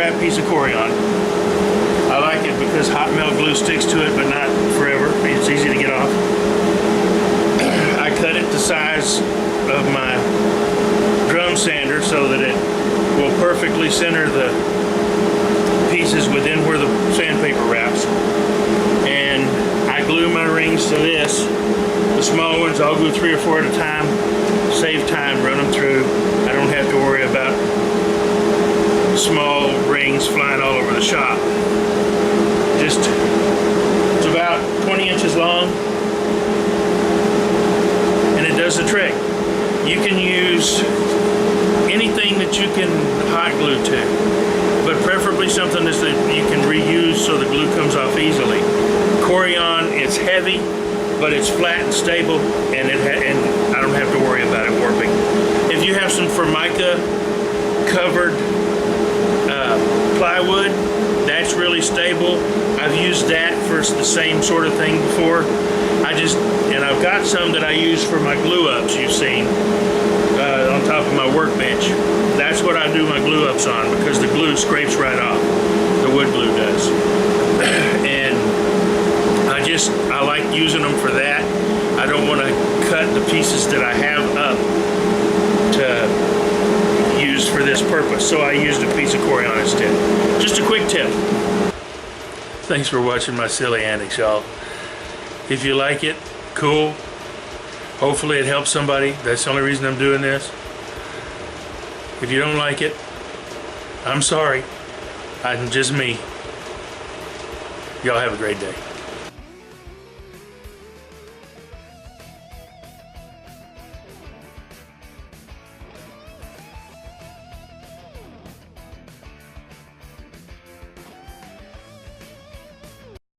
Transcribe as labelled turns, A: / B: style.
A: scrap piece of Corian. I like it because hot melt glue sticks to it, but not forever. It's easy to get off. I cut it the size of my drum sander so that it will perfectly center the pieces within where the sandpaper wraps. And I glue my rings to this. The small ones I'll glue 3 or 4 at a time. Save time, run them through. I don't have to worry about small rings flying all over the shop. It's about 20 inches long, and it does the trick. You can use anything that you can hot glue to, but preferably something that you can reuse so the glue comes off easily. Corian, it's heavy, but it's flat and stable, and I don't have to worry about it warping. If you have some Formica covered plywood, that's really stable. I've used that for the same sort of thing before. And I've got some that I use for my glue ups you've seen on top of my workbench. That's what I do my glue ups on, because the glue scrapes right off. The wood glue does. And I like using them for that. I don't want to cut the pieces that I have up to use for this purpose, so I used a piece of Corian instead. Just a quick tip. Thanks for watching my silly antics, y'all. If you like it, cool. Hopefully it helps somebody. That's the only reason I'm doing this. If you don't like it, I'm sorry. I'm just me. Y'all have a great day.